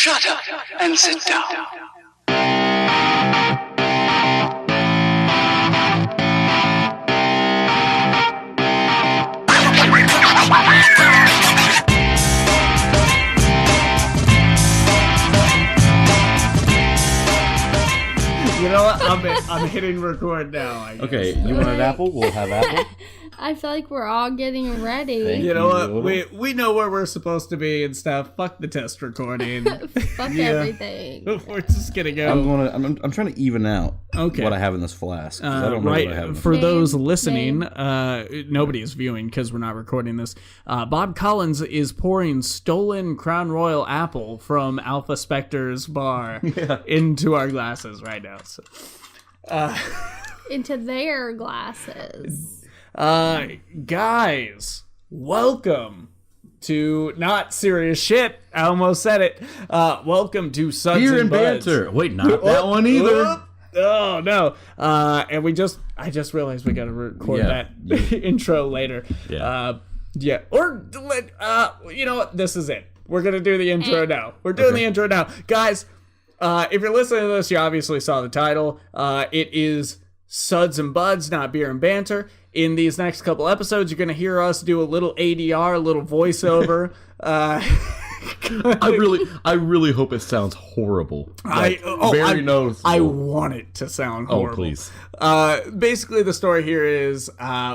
Shut up and sit down. You know what? I'm hitting record now. I guess. Okay, you want an apple? We'll have apple. I feel like we're all getting ready. You know what? We know where we're supposed to be and stuff. Fuck the test recording. Fuck everything. We're just gonna go. I'm trying to even out what I have in this flask. I don't know what I have. For those listening, nobody is viewing because we're not recording this. Bob Collins is pouring stolen Crown Royal apple from Alpha Spectre's bar into our glasses right now. So, into their glasses. Guys, welcome to not serious shit. I almost said it. Welcome to Suds Beer and Buds. Banter. Wait, not that one either. Oh no! And I just realized we got to record that intro later. Or you know what? This is it. We're gonna do the intro now. We're doing the intro now, guys. If you're listening to this, you obviously saw the title. It is Suds and Buds, not Beer and Banter. In these next couple episodes, you're going to hear us do a little ADR, a little voiceover. I really hope it sounds horrible. Very noticeable. I want it to sound horrible. Oh, please. Basically, the story here is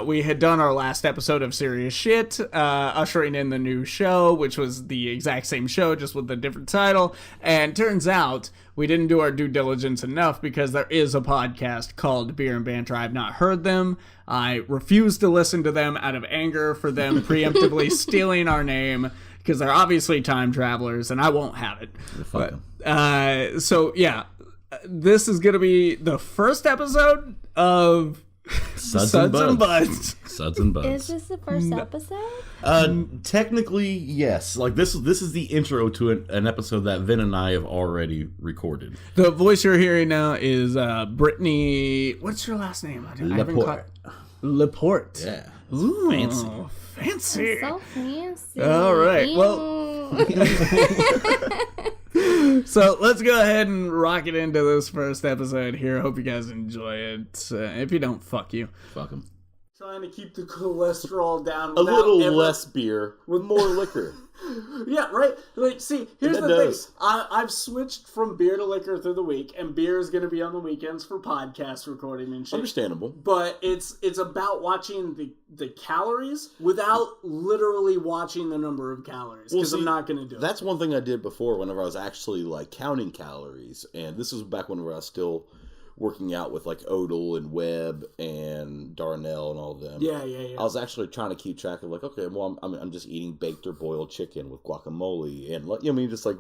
we had done our last episode of Serious Shit, ushering in the new show, which was the exact same show, just with a different title. And turns out we didn't do our due diligence enough because there is a podcast called Beer and Banter. I've not heard them. I refuse to listen to them out of anger for them preemptively stealing our name because they're obviously time travelers, and I won't have it. So, yeah, this is going to be the first episode of Suds and Buds. Suds and Buds. Is this the first episode? Technically, yes. Like this is the intro to an episode that Vin and I have already recorded. The voice you're hearing now is Brittany. What's your last name? Laporte. Yeah. Ooh, fancy. So fancy. All right. Well, so let's go ahead and rock it into this first episode here. Hope you guys enjoy it. If you don't, fuck you. Fuck them. Trying to keep the cholesterol down. A little less beer with more liquor. Yeah, right? Like, see, here's the thing. I've switched from beer to liquor through the week, and beer is going to be on the weekends for podcast recording and shit. Understandable. But it's about watching the calories without literally watching the number of calories, because I'm not going to do it. That's one thing I did before whenever I was actually, like, counting calories, and this was back whenever I was still working out with like Odell and Webb and Darnell and all of them. Yeah. I was actually trying to keep track of like, okay, well, I'm just eating baked or boiled chicken with guacamole and just like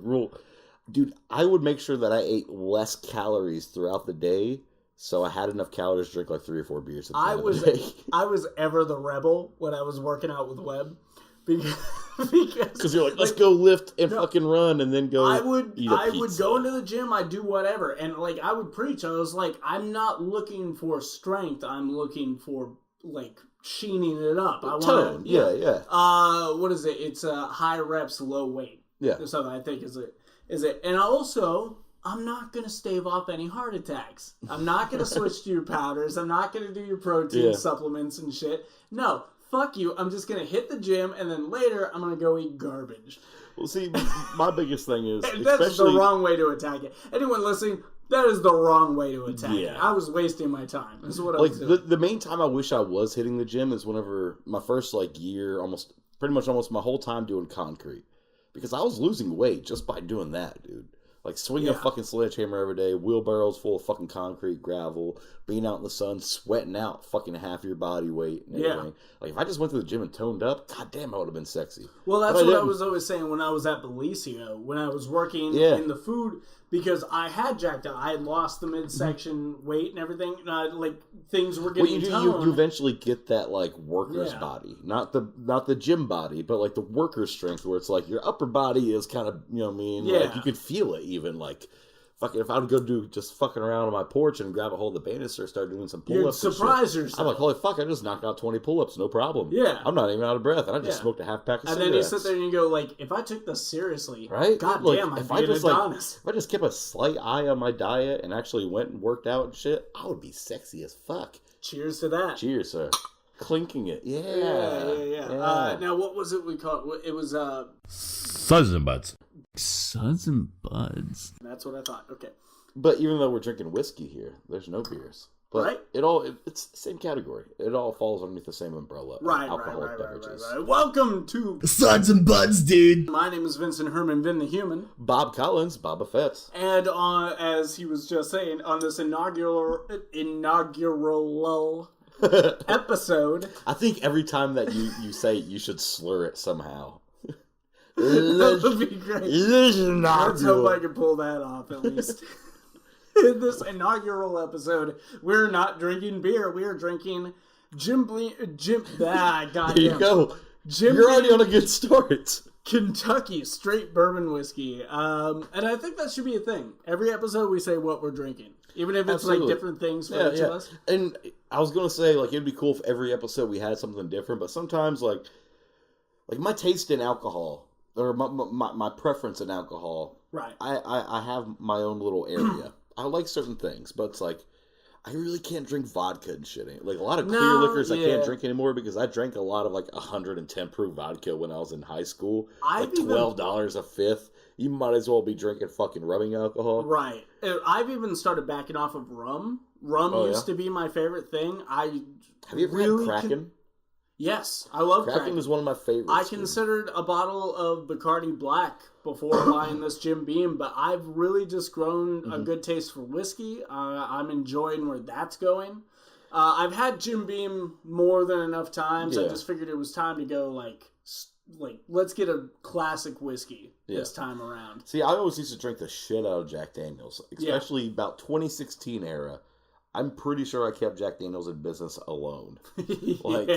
dude, I would make sure that I ate less calories throughout the day, so I had enough calories to drink like 3 or 4 beers. I was ever the rebel when I was working out with Webb. Because you're like, let's go lift and fucking run and then go I would pizza. go into the gym, I'd do whatever, and like I would preach. I was like, I'm not looking for strength, I'm looking for like sheening it up. I want what is it? It's high reps, low weight. Yeah. So I think is it. And also, I'm not gonna stave off any heart attacks. I'm not gonna switch to your powders. I'm not gonna do your protein supplements and shit. No. Fuck you, I'm just going to hit the gym, and then later I'm going to go eat garbage. Well, see, my biggest thing is... That's the wrong way to attack it. Anyone listening, that is the wrong way to attack it. I was wasting my time. That's what I was doing. The main time I wish I was hitting the gym is whenever my first, like, year, almost my whole time doing concrete. Because I was losing weight just by doing that, dude. Like, swinging a fucking sledgehammer every day, wheelbarrows full of fucking concrete, gravel, being out in the sun, sweating out fucking half your body weight and everything. Like, if I just went to the gym and toned up, goddamn, I would have been sexy. Well, that's what I was always saying when I was at Belicio, when I was working in the food, because I had jacked up. I had lost the midsection weight and everything. And things were getting toned. You eventually get that, like, worker's body. Not the gym body, but, like, the worker's strength, where it's like your upper body is kind of, you know what I mean? Yeah. Like, you could feel it even, like fucking, if I would go do just fucking around on my porch and grab a hold of the banister, start doing some You'd pull-ups. surprise yourself. I'm like, holy fuck! I just knocked out 20 pull-ups, no problem. Yeah. I'm not even out of breath, and I just smoked a half pack of cigarettes. And then you sit there and you go, like, if I took this seriously, right? God like, damn, if I'd be an Adonis. if I just kept a slight eye on my diet and actually went and worked out and shit, I would be sexy as fuck. Cheers to that. Cheers, sir. Clinking it. Yeah. Now, what was it we called? It was, Suds and Buds. Suds and Buds. That's what I thought. Okay. But even though we're drinking whiskey here, there's no beers. But right? It's the same category. It all falls underneath the same umbrella. Right. Welcome to Suds and Buds, dude. My name is Vincent Herman, Vin the Human. Bob Collins, Boba Fett. And as he was just saying, on this inaugural episode. I think every time that you say it, you should slur it somehow. That would be great. Let's hope I can pull that off at least. In this inaugural episode, we're not drinking beer. We are drinking goddamn. There you go. You're already on a good start. Kentucky straight bourbon whiskey. And I think that should be a thing. Every episode we say what we're drinking. Even if it's like different things for each of us. And I was going to say, like, it'd be cool if every episode we had something different, but sometimes, like my taste in alcohol, or my preference in alcohol, right? I have my own little area. I like certain things, but it's like, I really can't drink vodka and shit. Like, a lot of clear liquors I can't drink anymore because I drank a lot of, like, 110 proof vodka when I was in high school. Like, $12 a fifth. You might as well be drinking fucking rubbing alcohol. Right. I've even started backing off of rum. Rum used to be my favorite thing. Have you ever had Kraken? Yes, I love Kraken. Kraken is one of my favorites. I considered a bottle of Bacardi Black before buying this Jim Beam, but I've really just grown a good taste for whiskey. I'm enjoying where that's going. I've had Jim Beam more than enough times. I just figured it was time to go, like let's get a classic whiskey this time around. See, I always used to drink the shit out of Jack Daniels, especially about 2016 era. I'm pretty sure I kept Jack Daniels in business alone. Like,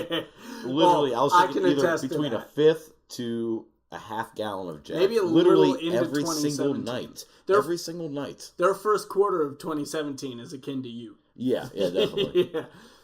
literally, I was thinking either between a fifth to a half gallon of Jack. Maybe literally every single night. Every single night. Their first quarter of 2017 is akin to you. Yeah, definitely.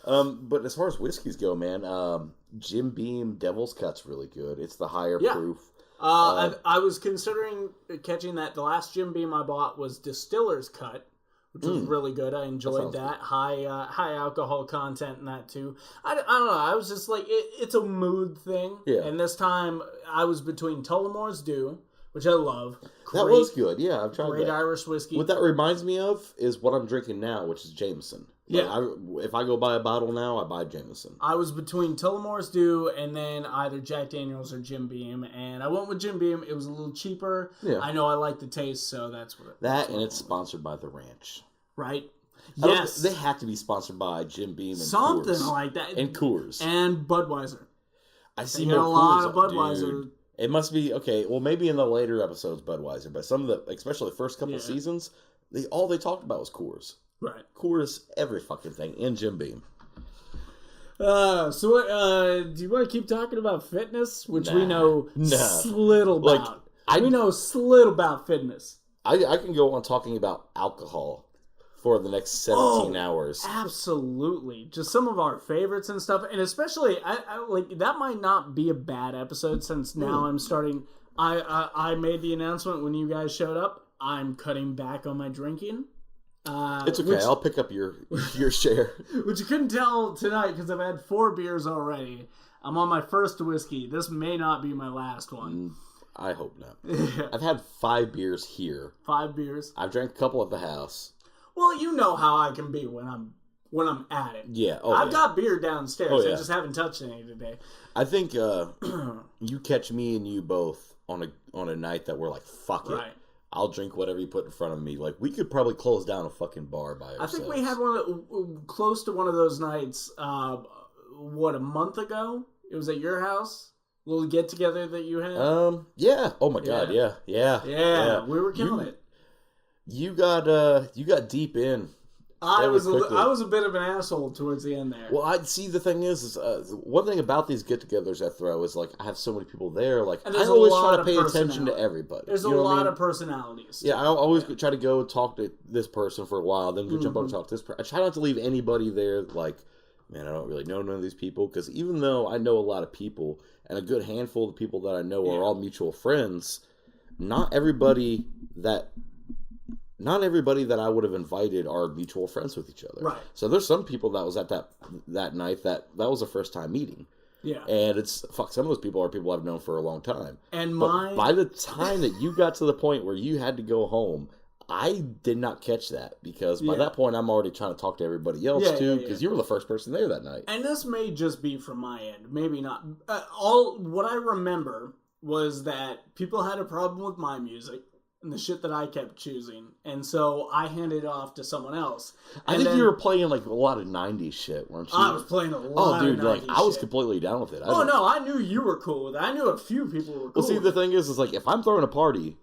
But as far as whiskeys go, man, Jim Beam Devil's Cut's really good. It's the higher proof. I was considering catching that. The last Jim Beam I bought was Distiller's Cut, which was really good. I enjoyed that. High alcohol content in that too. I don't know. I was just like, it's a mood thing. Yeah. And this time I was between Tullamore's Dew, which I love. That was good. Yeah, I've tried that. Great Irish whiskey. What that reminds me of is what I'm drinking now, which is Jameson. If I go buy a bottle now, I buy Jameson. I was between Tullamore's Dew and then either Jack Daniels or Jim Beam, and I went with Jim Beam. It was a little cheaper. Yeah. I know I like the taste, so that's what. And it's sponsored by the Ranch. Right. Yes. They have to be sponsored by Jim Beam and something Coors. Like that. And Coors. And Budweiser. I see more a lot Coors, of Budweiser. Dude. It must be okay. Well, maybe in the later episodes, Budweiser, but some of the, especially the first couple seasons, all they talked about was Coors. Right. Coors, every fucking thing, and Jim Beam. Do you want to keep talking about fitness, which we know slittle about? We know slittle about fitness. I can go on talking about alcohol for the next 17 hours. Absolutely. Just some of our favorites and stuff. And especially, I like that might not be a bad episode since now I'm starting. I made the announcement when you guys showed up. I'm cutting back on my drinking. It's okay. I'll pick up your share. Which you couldn't tell tonight because I've had 4 beers already. I'm on my first whiskey. This may not be my last one. I hope not. I've had 5 beers here. 5 beers. I've drank a couple at the house. Well, you know how I can be when I'm at it. Yeah. I've got beer downstairs. I just haven't touched any today. I think you catch me and you both on a night that we're like, fuck it. I'll drink whatever you put in front of me. Like, we could probably close down a fucking bar by ourselves. I think we had close to one of those nights, a month ago? It was at your house? A little get-together that you had? Yeah. Oh, my God, yeah. We were killing it. You got deep in I was a bit of an asshole towards the end there. Well, I see. The thing is one thing about these get-togethers I throw is like I have so many people there. Like I always try to pay attention to everybody. There's a lot of personalities. Yeah, I always try to go talk to this person for a while, then go jump on and talk to this person. I try not to leave anybody there like, man, I don't really know none of these people, because even though I know a lot of people and a good handful of the people that I know are all mutual friends, not everybody that I would have invited are mutual friends with each other. Right. So there's some people that was at that night that was a first time meeting. Yeah. And some of those people are people I've known for a long time. And by the time that you got to the point where you had to go home, I did not catch that, because by that point I'm already trying to talk to everybody else too, because you were the first person there that night. And this may just be from my end, maybe not. What I remember was that people had a problem with my music and the shit that I kept choosing, and so I handed it off to someone else. I think you were playing like a lot of 90s shit, weren't you? I was playing a lot of 90s shit. I was completely down with it. I knew you were cool with it. I knew a few people were cool. Well, see, the thing is like, if I'm throwing a party,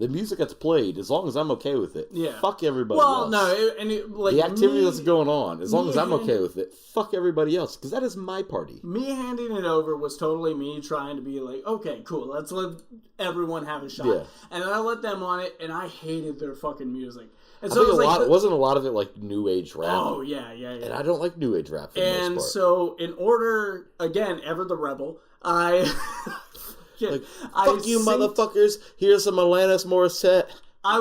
the music that's played, as long as I'm okay with it, fuck everybody else. The activity that's going on, as long as I'm okay with it, fuck everybody else, because that is my party. Me handing it over was totally me trying to be like, okay, cool, let's let everyone have a shot. Yeah. And then I let them on it, and I hated their fucking music. And so wasn't a lot of it like new age rap. Oh, yeah. And I don't like new age rap for the most part. And so, in order, again, ever the rebel, fuck you, motherfuckers. Here's some Alanis Morissette. I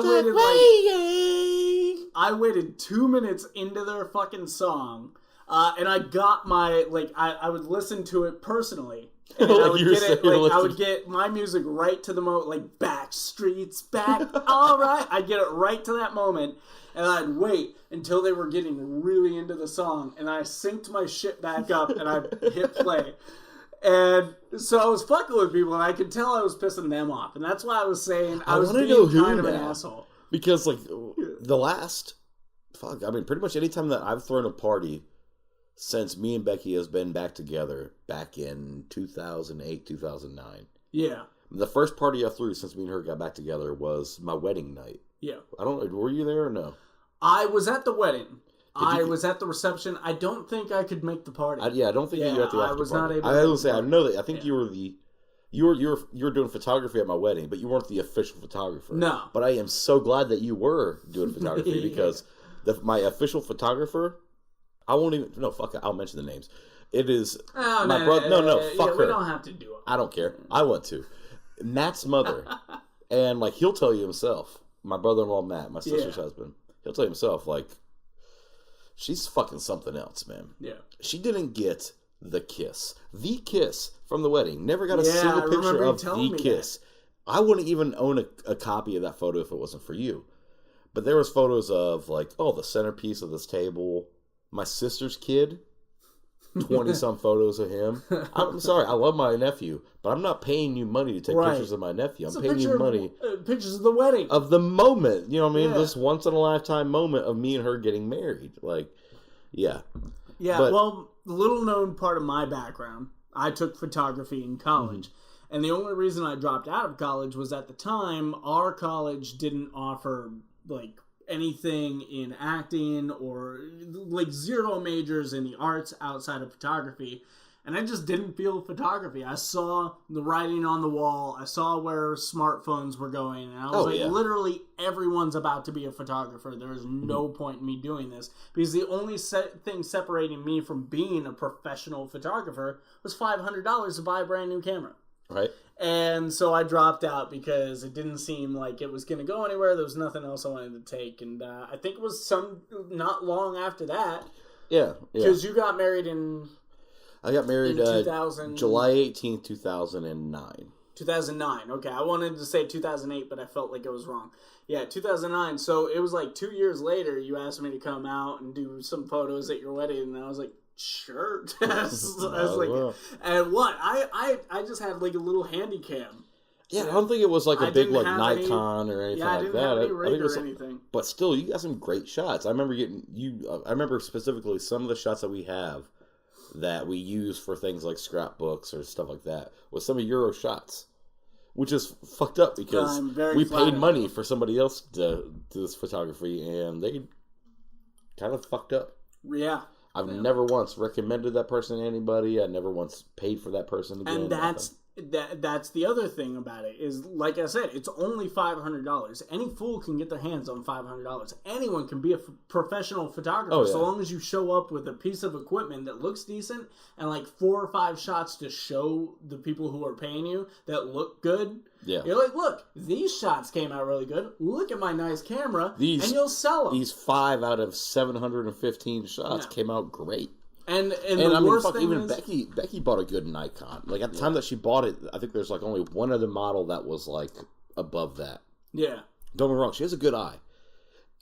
waited 2 minutes into their fucking song, and I got my I would listen to it personally, and I would get my music right to the moment, like back streets back. All right, I'd get it right to that moment, and I'd wait until they were getting really into the song, and I synced my shit back up, and I hit play. And so I was fucking with people, and I could tell I was pissing them off, and that's why I was saying I was being kind of an asshole. Because pretty much any time that I've thrown a party since me and Becky has been back together, back in 2008, 2009. Yeah. The first party I threw since me and her got back together was my wedding night. Yeah. Were you there or no? I was at the wedding. I was at the reception. I don't think I could make the party. I don't think you were at the after party. I was not able. I was say I know that. I think you were doing photography at my wedding, but you weren't the official photographer. No. But I am so glad that you were doing photography because my official photographer. I won't even. No, fuck it. I'll mention the names. It is my brother. No, fuck her. We don't have to do it. I don't care. I want to. Matt's mother, and he'll tell you himself. My brother-in-law Matt, my sister's husband. He'll tell you himself she's fucking something else, man. Yeah. She didn't get the kiss. The kiss from the wedding. Never got a single picture of the kiss. I wouldn't even own a copy of that photo if it wasn't for you. But there was photos of the centerpiece of this table. My sister's kid. 20-some photos of him. I'm sorry, I love my nephew, but I'm not paying you money to take pictures of my nephew. I'm paying you money. Pictures of the wedding. Of the moment. You know what I mean? This once-in-a-lifetime moment of me and her getting married. Yeah. Yeah, well, the little-known part of my background, I took photography in college. Mm-hmm. And the only reason I dropped out of college was at the time, our college didn't offer, anything in acting or zero majors in the arts outside of photography, and I just didn't feel photography. I saw the writing on the wall. I saw where smartphones were going, and I was literally everyone's about to be a photographer. There is no point in me doing this, because the only thing separating me from being a professional photographer was $500 to buy a brand new camera. Right. And so I dropped out because it didn't seem like it was going to go anywhere. There was nothing else I wanted to take. And I think it was not long after that. Yeah. Because you got married in... I got married 2000... July 18th, 2009. 2009. Okay. I wanted to say 2008, but I felt like it was wrong. Yeah, 2009. So it was 2 years later, you asked me to come out and do some photos at your wedding. And I was like... Sure. I was and what? I just had a little handy cam. Yeah, I don't think it was a big Nikon or anything like that. I think it was anything. But still, you got some great shots. I remember I remember specifically some of the shots that we have that we use for things like scrapbooks or stuff like that with some of your shots, which is fucked up because we paid money for somebody else to do this photography, and they kind of fucked up. Yeah. I've never once recommended that person to anybody. I never once paid for that person again. And that's the other thing about it is, like I said, it's only $500. Any fool can get their hands on $500. Anyone can be a professional photographer so long as you show up with a piece of equipment that looks decent and like 4 or 5 shots to show the people who are paying you that look good. Yeah. You're like, look, these shots came out really good. Look at my nice camera, and you'll sell them. These 5 out of 715 shots came out great. And the I mean, fuck, even Becky bought a good Nikon. Like, at the time that she bought it, I think there's, like, only one other model that was, like, above that. Yeah. Don't get me wrong, she has a good eye.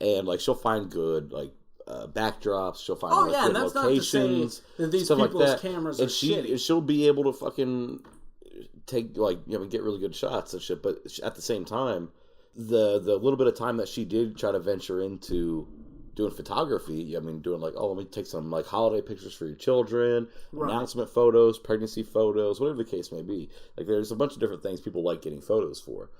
And, like, she'll find good, like, backdrops. She'll find good and that's locations. Not to say that these people's like cameras are shitty. And she'll be able to fucking take, like, you know, get really good shots and shit. But at the same time, the little bit of time that she did try to venture into doing photography, I mean, doing like, oh, let me take some like holiday pictures for your children, announcement photos, pregnancy photos, whatever the case may be. Like, there's a bunch of different things people like getting photos for.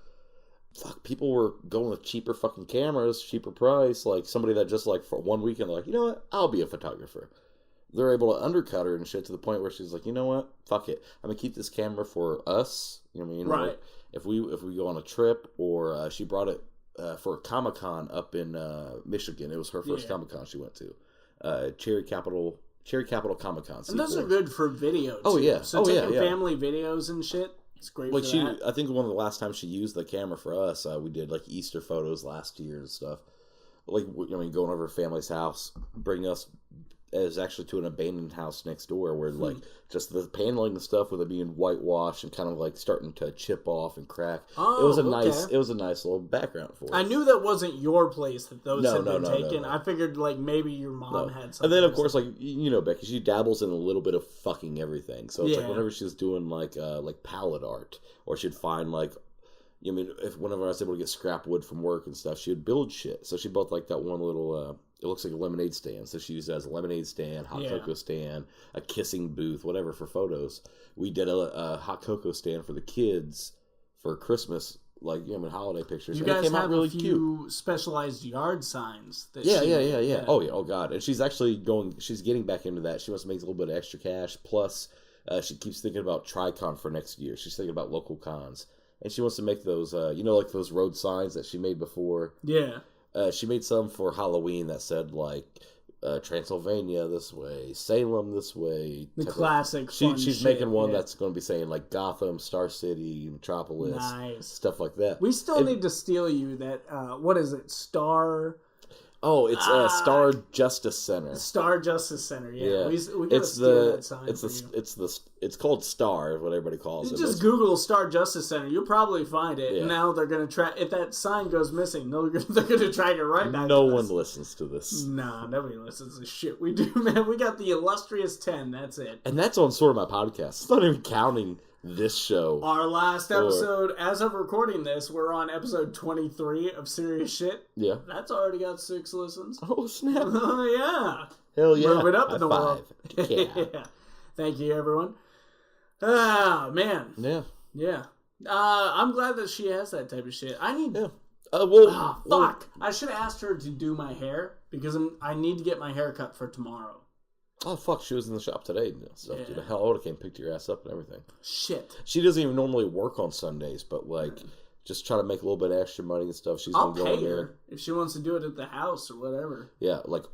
Fuck, people were going with cheaper fucking cameras, cheaper price. Like, somebody that just like for one weekend, like, you know what, I'll be a photographer. They're able to undercut her and shit to the point where she's like, you know what, fuck it, I'm gonna keep this camera for us. You know what I mean? Right. If we go on a trip, or she brought it for a Comic-Con up in Michigan. It was her first Comic-Con she went to. Cherry Capital Comic-Con. And those are good for video, too. Oh, yeah. So taking family videos and shit, it's great like for that. I think one of the last times she used the camera for us, we did, like, Easter photos last year and stuff. Like, I mean, going over her family's house, bringing us as actually to an abandoned house next door where, like, just the paneling and stuff with it being whitewashed and kind of, like, starting to chip off and crack. Oh, it was a nice little background for it. I knew that wasn't your place that those had been taken. No. I figured, like, maybe your mom had something. And then, of course, like, you know, Becky, she dabbles in a little bit of fucking everything. So it's like whenever she's doing, like palette art, or she'd find, like, I mean, whenever I was able to get scrap wood from work and stuff, she would build shit. So she built, like, that one little, it looks like a lemonade stand. So she used it as a lemonade stand, hot cocoa stand, a kissing booth, whatever, for photos. We did a hot cocoa stand for the kids for Christmas, like, you know, holiday pictures. You and guys it came have out really a few cute. Specialized yard signs. That Yeah. Oh, yeah. Oh, God. And she's actually she's getting back into that. She wants to make a little bit of extra cash. Plus, she keeps thinking about TriCon for next year. She's thinking about local cons. And she wants to make those, you know, like those road signs that she made before. Yeah. She made some for Halloween that said, like, Transylvania this way, Salem this way. The classic She's making one that's going to be saying, like, Gotham, Star City, Metropolis. Nice. Stuff like that. We still need to steal you that, what is it, Star... Oh, it's Star Justice Center. Star Justice Center, yeah. We gotta steal that sign. It's called Star, what everybody calls it. Just Google Star Justice Center. You'll probably find it. Yeah. Now they're gonna track. If that sign goes missing, they're gonna track it right back. No one listens to this. Nah, nobody listens to shit we do, man. We got the illustrious 10. That's it. And that's on Sorta My Podcast. It's not even counting this show. Our last episode, as of recording this, we're on episode 23 of Serious Shit. Yeah. That's already got 6 listens. Oh, snap. Yeah. Hell yeah. Move it up in the world. Yeah. Thank you, everyone. Oh, man. Yeah. Yeah. I'm glad that she has that type of shit. I need... Yeah. Fuck. I should have asked her to do my hair, because I need to get my hair cut for tomorrow. Oh, fuck, she was in the shop today and stuff. Dude, hell, I would have came picked your ass up and everything. Shit. She doesn't even normally work on Sundays, but, like, just try to make a little bit of extra money and stuff. She's I'll been going pay her there. if she wants to do it at the house or whatever. Yeah, like,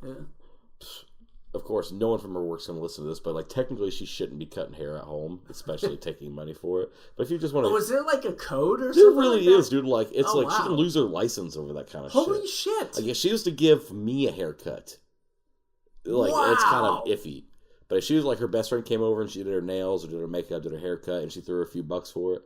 of course, no one from her work's going to listen to this, but, like, technically she shouldn't be cutting hair at home, especially taking money for it. But if you just want to... Oh, is there, like, a code or something? There really like is, dude. Like, it's she can lose her license over that kind of shit. Holy shit. Like, if she was to give me a haircut, like, it's kind of iffy. But if she was like, her best friend came over and she did her nails or did her makeup, did her haircut, and she threw her a few bucks for it,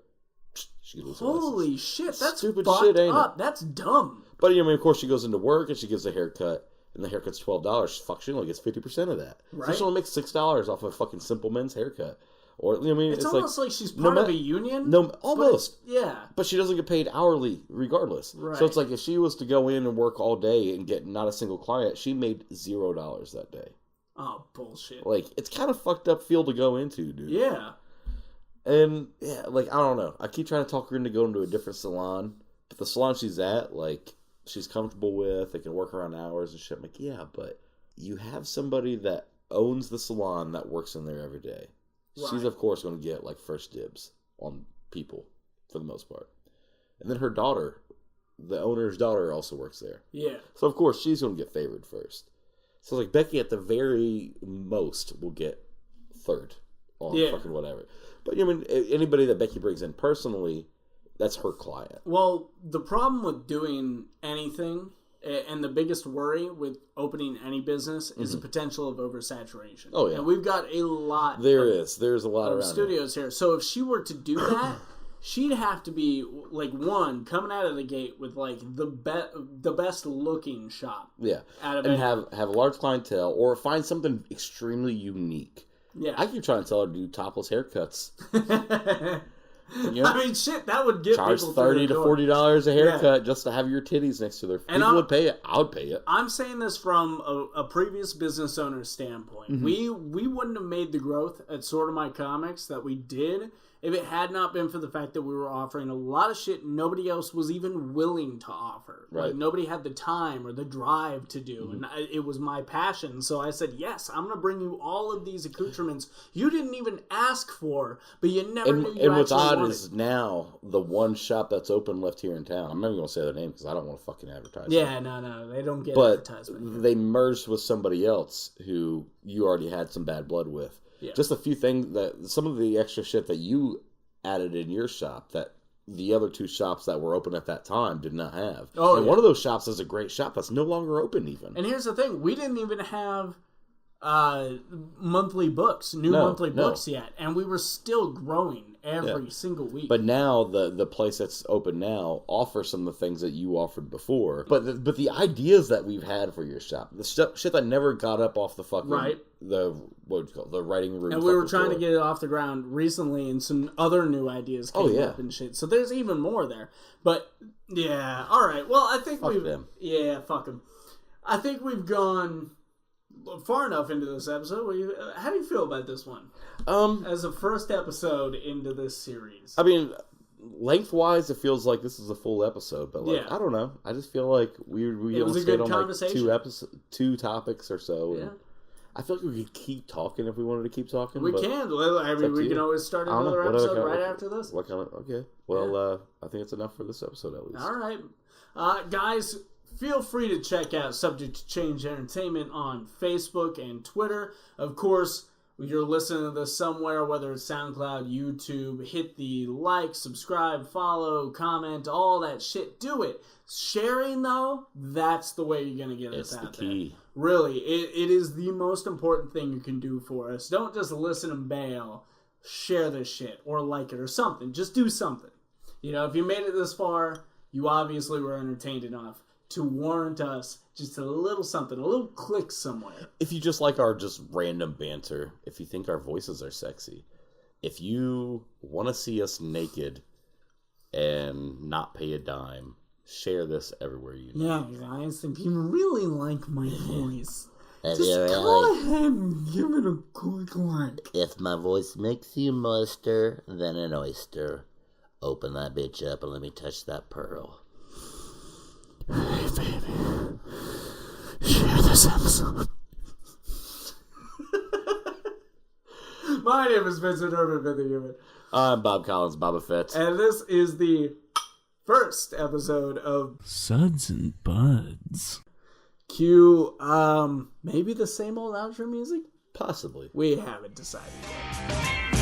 she loses her license. Holy shit, that's stupid shit, ain't up. it? That's dumb. But, I mean, of course, she goes into work and she gives a haircut, and the haircut's $12. Fuck, she only gets 50% of that. Right. So she only makes $6 off a fucking simple men's haircut. Or, I mean, it's almost like she's part of a union. No, almost. Yeah. But she doesn't get paid hourly regardless. Right. So it's like if she was to go in and work all day and get not a single client, she made $0 that day. Oh, bullshit. Like, it's kind of fucked up field to go into, dude. Yeah. And, yeah, like, I don't know. I keep trying to talk her into going to a different salon. But the salon she's at, like, she's comfortable with. They can work around hours and shit. I'm like, yeah, but you have somebody that owns the salon that works in there every day. Right. She's, of course, going to get, like, first dibs on people, for the most part. And then her daughter, the owner's daughter, also works there. Yeah. So, of course, she's going to get favored first. So, like, Becky, at the very most, will get third on fucking whatever. But, I mean, anybody that Becky brings in personally, that's her client. Well, the problem with doing anything, and the biggest worry with opening any business, is the potential of oversaturation. Oh, yeah. And we've got a lot There's a lot of around studios here. So if she were to do that, she'd have to be, like, one, coming out of the gate with, like, the best looking shop. Yeah. Out of and it. have a large clientele, or find something extremely unique. Yeah. I keep trying to tell her to do topless haircuts. You know, I mean, shit, that would get charge people $30 to $40 a haircut just to have your titties next to their. And people would pay it. I would pay it. I'm saying this from a previous business owner's standpoint. Mm-hmm. We wouldn't have made the growth at Sorta My Comics that we did if it had not been for the fact that we were offering a lot of shit nobody else was even willing to offer. Right. Like, nobody had the time or the drive to do. And it was my passion. So I said, yes, I'm going to bring you all of these accoutrements you didn't even ask for, but you never knew you and what's odd wanted. is now the one shop that's open left here in town, I'm not even going to say their name because I don't want to fucking advertise Yeah, them. no, they don't get But advertisement. they merged with somebody else who you already had some bad blood with. Yeah. Just a few things that some of the extra shit that you added in your shop that the other two shops that were open at that time did not have. Oh, and one of those shops is a great shop that's no longer open even. And here's the thing, we didn't even have monthly books yet, and we were still growing every single week. But now the place that's open now offers some of the things that you offered before. But the ideas that we've had for your shop, the shit that never got up off the fucking the writing room, and we were trying to get it off the ground recently, and some other new ideas came up and shit. So there's even more there. But yeah, all right. Well, I think fuck them. I think we've gone far enough into this episode. How do you feel about this one? As a first episode into this series. I mean, lengthwise, it feels like this is a full episode, but I don't know. I just feel like we only stayed on like two topics or so. Yeah. I feel like we could keep talking if we wanted to keep talking. We can. I mean, we can always start another episode right after this. Okay. Well, I think it's enough for this episode at least. All right. Guys, feel free to check out Subject to Change Entertainment on Facebook and Twitter. Of course, if you're listening to this somewhere, whether it's SoundCloud, YouTube, hit the like, subscribe, follow, comment, all that shit. Do it. Sharing, though, that's the way you're going to get us out there. It's the key. Really, it is the most important thing you can do for us. Don't just listen and bail. Share this shit or like it or something. Just do something. You know, if you made it this far, you obviously were entertained enough to warrant us just a little something, a little click somewhere. If you just like our just random banter, if you think our voices are sexy, if you want to see us naked and not pay a dime, share this everywhere you know. Yeah, guys, if you really like my voice, just go ahead and give it a quick like. If my voice makes you moister than an oyster, open that bitch up and let me touch that pearl. Hey, baby. Share this episode. My name is Vincent Urban. I'm Bob Collins, Boba Fett. And this is the first episode of Suds and Buds. Cue, maybe the same old outro music? Possibly. We haven't decided yet.